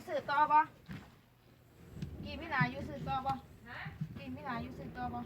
สื่อต่อบ่กินพี่นาอยู่สื่อต่อบ่กินพี่นาอยู่สื่อต่อบ่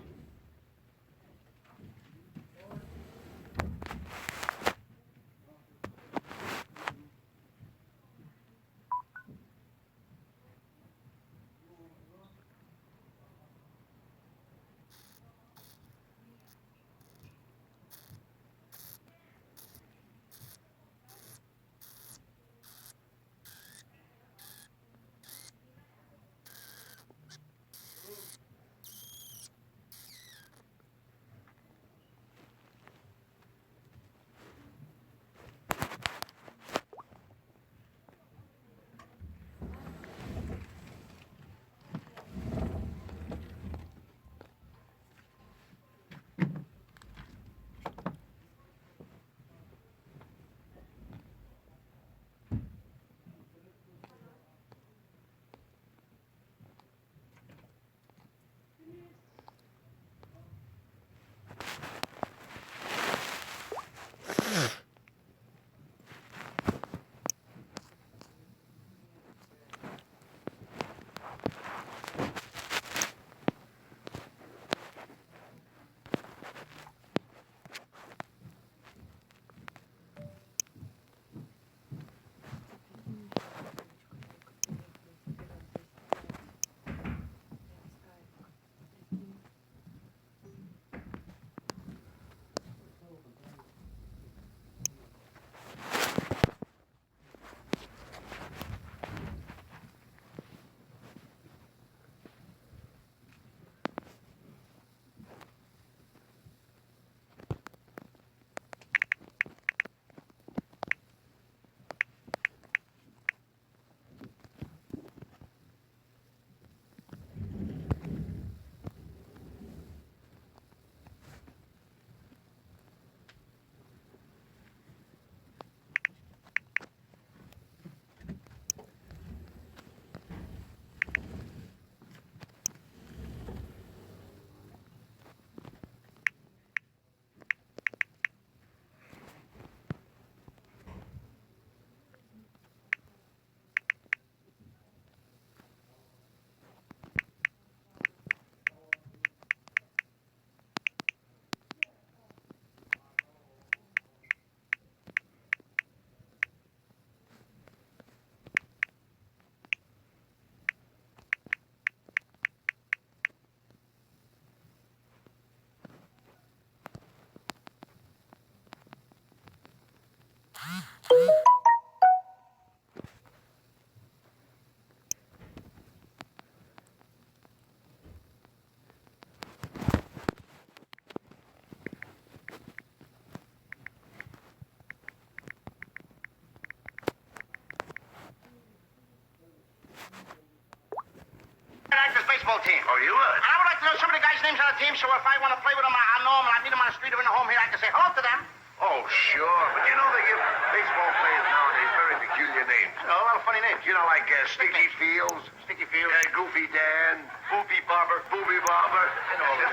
Baseball team. Oh, you would? And I would like to know some of the guys' names on the team, so if I want to play with them, I know them, and I meet them on the street or in the home here, I can say hello to them. Oh, sure. But you know they give baseball players nowadays very peculiar names. A lot of funny names. You know, like Sticky Fields, Sticky Fields, Goofy Dan, Booby Bobber, and all of that.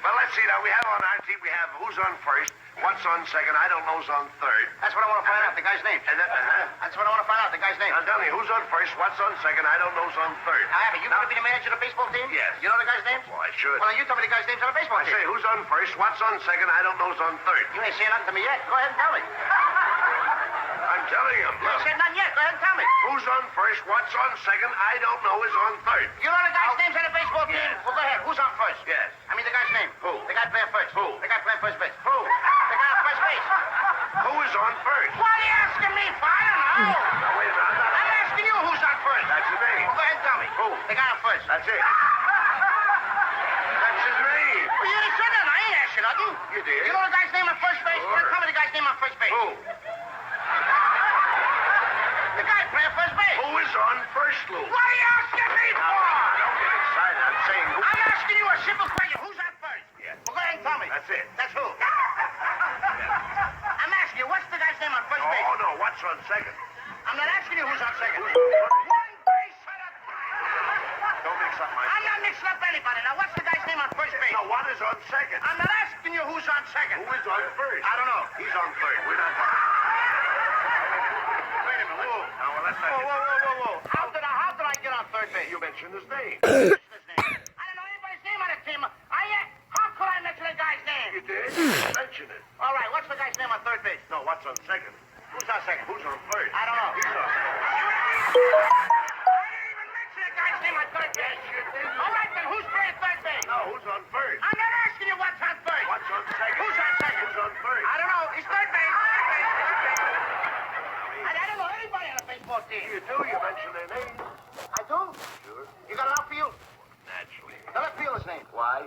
Well, let's see now. We have on our team, we have who's on first, what's on second, I don't know's on third. That's what I want to find out, the guy's name. That's what I want to find out, the guy's name. Now tell me, who's on first, what's on second, I don't know's on third. Now, Abby, you going to be the manager of the baseball team? Yes. You know the guy's names? Well, I should. Well, you tell me the guy's names on the baseball I team. say, who's on first, what's on second, I don't know's on third. You ain't saying nothing to me yet. Go ahead and tell me. I'm telling you. You ain't said nothing yet. Go ahead and tell me. Who's on first, what's on second, I don't know is on third. You know the guy's names on the baseball team? Yes. Well, go ahead. Who's on first? Yes. I mean the guy's name. Who? The guy playing first. Who? The guy playing first base. Who? The guy on first base. Who is on first? What are you asking me for? I don't know. Now, wait a minute, I'm asking you who's on first. That's his name. Well, go ahead and tell me. Who? The guy on first. That's it. That's his name. Well, you didn't say nothing. I ain't asked you nothing. You did. You know the guy's name on first base? Sure. Well, tell me the guy's name on first base. Who? The guy playing first base. Who is on first, Lou? What are you asking me for? Don't get excited. I'm saying who. I'm asking you a simple question. Who's on first? Yeah. Well, go ahead and tell me. That's it. That's who. I'm asking you, what's the guy's name on first base? Oh, no. What's on second? I'm not asking you who's on second. Who's on first? One base at a time. Don't mix up my... I'm not mixing up anybody. Now, what's the guy's name on first base? Now, what is on second? I'm not asking you who's on second. Who is on first? I don't know. He's on third. We're not talking. Whoa. How did I get on third base? You mentioned his name. His name. I don't know anybody's name on the team. How could I mention a guy's name? You did? Mention it. All right, what's the guy's name on third base? No, what's on second? Who's on second? Who's on first? I don't know. He's on first. I didn't even mention a guy's name on third base. Yes, you did. All right, then who's playing third base? No, who's on first? I'm not asking you what's on third. What's on second? Who's on second? Who's on first? I don't know. He's third base. I don't know anybody on a baseball team. You do. You mentioned their name. I do. Sure. You got an outfield? Naturally. The left fielder's name. Why?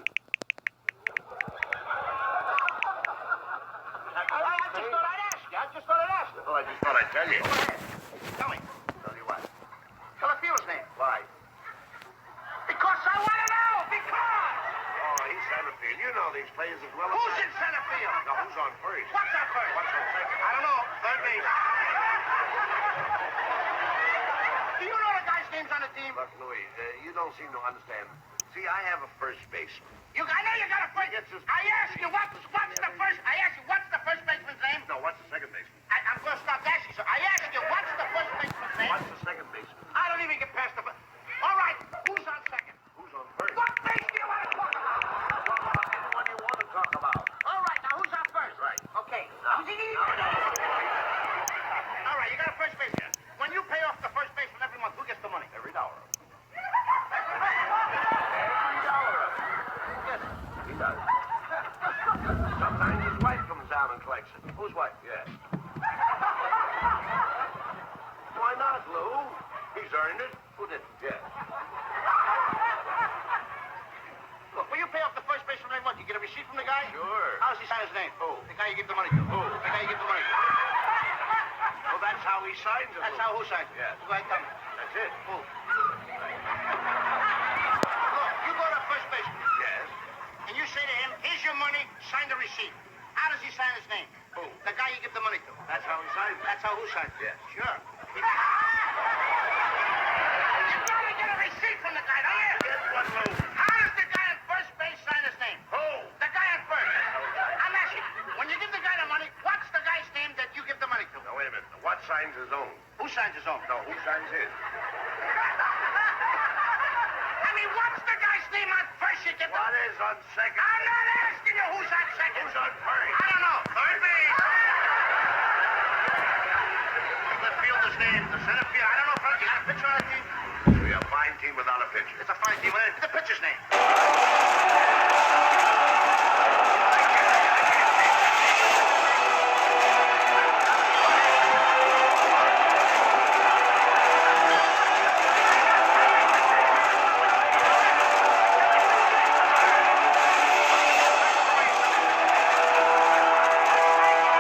I just thought I'd ask you. Well, I just thought I'd tell you. Go ahead. Tell me. Tell you what. The left fielder's name. Why? Because I want to know. Because. Oh, he's center field. You know these players as well as Who's I. in center field? No, who's on first? What's on first? What's on second? I don't know. Third base. Do you know the guy's names on the team? Look, Louis, you don't seem to understand. See, I have a first baseman. I know you got a first. I asked you what's the first. I asked you what's the first baseman's name. No, what's the second baseman? I'm going to stop asking. So I asked you what's the first baseman's name. What's the second baseman? I don't even get past the. All right. Who's on second? Who's on first? What base do you want to talk about? Anyone you want to talk about. All right. Now who's on first? Right. Okay. All right. You got a first baseman. When you pay off the first baseman every month, who gets the money? Every dollar of it. Every dollar of it. Yes, he does. Sometimes his wife comes down and collects it. Whose wife? Yes. Why not, Lou? He's earned it. Who didn't? Yes. Look, when you pay off the first baseman every month, you get a receipt from the guy? Sure. How does he sign his name? Who? The guy you give the money to. Who? The guy you give the money to. Well, that's how he signs it. That's Lou. how who signs it? Yes. Go ahead, tell me. That's it. Who? Look, you go to first baseman, Yes. and you say to him, here's your money, sign the receipt. How does he sign his name? Who? The guy you give the money to. That's how he signs it. That's how who signs it? Yes. Sure. You gotta get a receipt from the guy, don't you? Guess what, Lou? How does the guy on first base sign his name? Who? The guy on first. I'm asking you, when you give the guy the money, what's the guy's name that you give the money to? Now, wait a minute. What signs his own? Who signs his own? No, who signs his? I mean, what's the guy's name on first you give the... What is on second? I'm not asking you who's on second. Who's on first? I don't know. Third base. The fielder's name, the center field. I don't know if you got a pitcher on the team. We have a fine team without a pitcher. It's a fine team. What's the pitcher's name?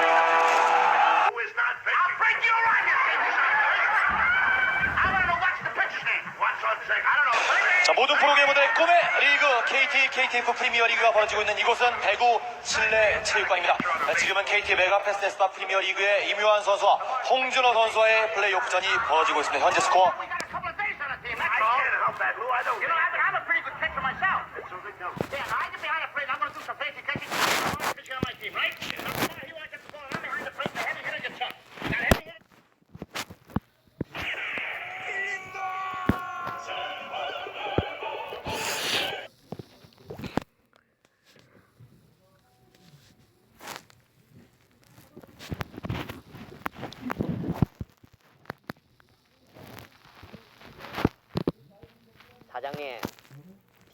Who is not I'll pitching? break you around your thing. I want to know what's the pitcher's name. What's on second? I don't know. 자, 모든 프로게이머들의 꿈의 리그 KT, KTF 프리미어 리그가 벌어지고 있는 이곳은 대구 실내 체육관입니다. 지금은 KT 메가패스데스파 프리미어 리그의 임요한 선수와 홍준호 선수와의 플레이오프전이 벌어지고 있습니다. 현재 스코어 We got a couple of days on the team. I That's all. can't help that, Lou. I don't You know, I'm a pretty good catcher myself. It's so big, no. Yeah, I get behind the plate. I'm going to do some fancy catching. I'm pitching on my team, right? He wants to get the ball. I'm behind the plate. The heavy hitter gets up. Got a heavy hitter. 사장님,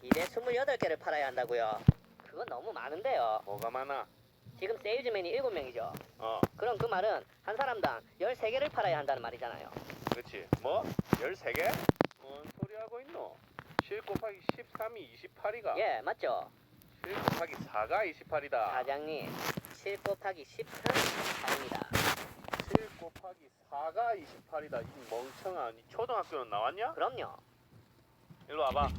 비대 28개를 팔아야 한다고요? 그건 너무 많은데요. 뭐가 많아? 지금 세일즈맨이 7명이죠. 어, 그럼 그 말은 한 사람당 13개를 팔아야 한다는 말이잖아요. 그렇지. 뭐? 13개? 뭔 소리 하고 있노? 7 곱하기 13이 28이가. 예, 맞죠? 7 곱하기 4가 28이다. 사장님, 7 곱하기 13이 28입니다. 7 곱하기 4가 28이다. 이 멍청아. 니 초등학교는 나왔냐? 그럼요. 일로 와봐.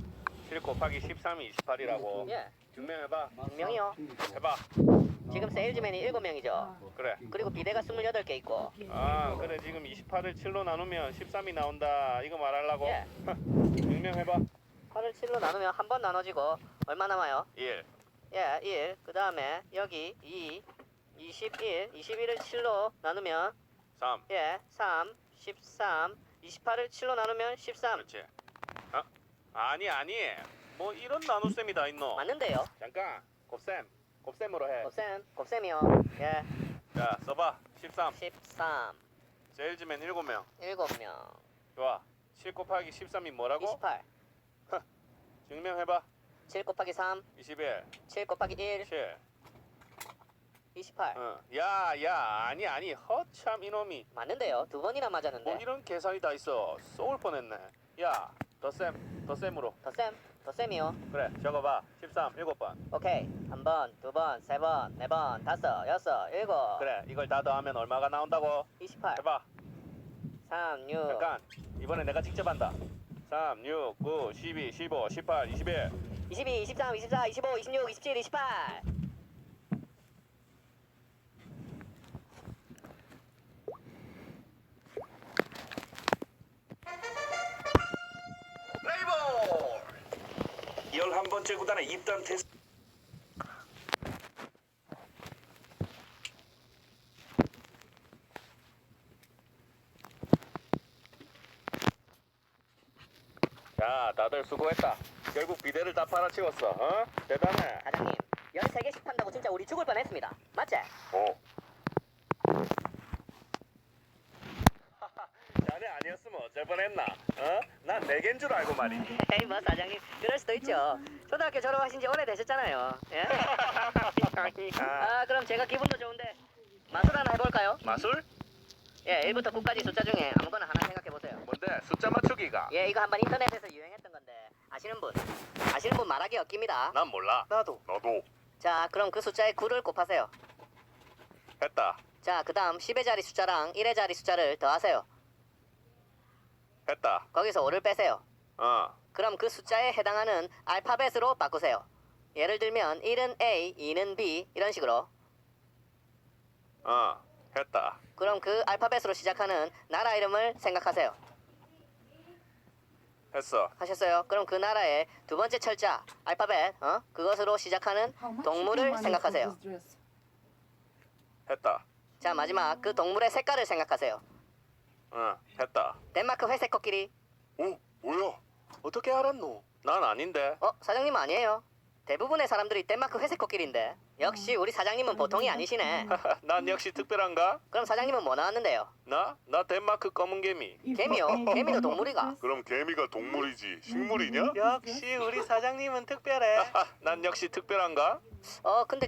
7 곱하기 13이 28이라고. 예, 증명해봐. 분명히요. 해봐. 지금 세일즈맨이 7명이죠. 그래. 그리고 비대가 28개 있고. 아, 그래. 지금 28을 7로 나누면 13이 나온다. 이거 말하려고? 예. 증명해봐. 8을 7로 나누면 한 번 나눠지고 얼마 남아요? 1. 예, 1. 그 다음에 여기 2, 21. 21을 7로 나누면 3. 예, 3, 13, 28을 7로 나누면 13. 그렇지. 어? 아니. 뭐 이런 나눗셈이 다 있노? 맞는데요. 잠깐. 곱셈으로 해. 곱셈이요. 예. 자, 써봐. 13. 13. 제일 지면 7명. 7명. 좋아. 7 곱하기 13이 뭐라고? 28. 증명해봐. 7 곱하기 3. 21. 7 곱하기 1. 7. 28. 야. 아니. 허참 이놈이. 맞는데요. 두 번이나 맞았는데. 뭐 이런 계산이 다 있어. 쏘을 뻔했네. 야, 덧셈으로. 덧셈이요. 그래, 적어봐. 13, 7번. 오케이. 1번, 2번, 3번, 4번, 5, 6, 7. 그래, 이걸 다 더하면 얼마가 나온다고? 28. 해봐. 3, 6. 잠깐. 이번에 내가 직접 한다. 3, 6, 9, 12, 15, 18, 21. 22, 23, 24, 25, 26, 27, 28. 레이볼! 11번째 구단에 입단 테스트. 자, 다들 수고했다. 결국 비대를 다 팔아치웠어. 어? 대단해. 사장님, 13개씩 판다고 진짜 우리 죽을 뻔했습니다. 맞지? 자네 아니었으면 어쩔 뻔했나? 어? 난 4개인 줄 알고 말이지. 에이 뭐 사장님 그럴 수도 있죠. 초등학교 졸업하신 지 오래되셨잖아요. 예? 아 그럼 제가 기분도 좋은데 마술 하나 해볼까요? 마술? 예 1부터 9까지 숫자 중에 아무거나 하나 생각해보세요. 뭔데? 숫자 맞추기가? 예 이거 한번 인터넷에서 유행했던 건데 아시는 분 말하기 없깁니다. 난 몰라. 나도. 자 그럼 그 숫자에 9를 곱하세요. 했다. 자 그 다음 10의 자리 숫자랑 1의 자리 숫자를 더하세요. 했다. 거기서 5를 빼세요. 그럼 그 숫자에 해당하는 알파벳으로 바꾸세요. 예를 들면 1은 A, 2는 B 이런 식으로. 했다. 그럼 그 알파벳으로 시작하는 나라 이름을 생각하세요. 했어. 하셨어요? 그럼 그 나라의 두 번째 철자 알파벳 그것으로 시작하는 동물을 생각하세요. 했다. 자 마지막 그 동물의 색깔을 생각하세요. 했다. 덴마크 회색 코끼리. 뭐야? 어떻게 알았노? 난 아닌데. 사장님 아니에요. 대부분의 사람들이 덴마크 회색 코끼리인데 역시 우리 사장님은 보통이 아니시네. 난 역시 특별한가? 그럼 사장님은 뭐 나왔는데요? 나 덴마크 검은 개미. 개미요? 개미도 동물이가? 그럼 개미가 동물이지 식물이냐? 역시 우리 사장님은 특별해. 난 역시 특별한가? 근데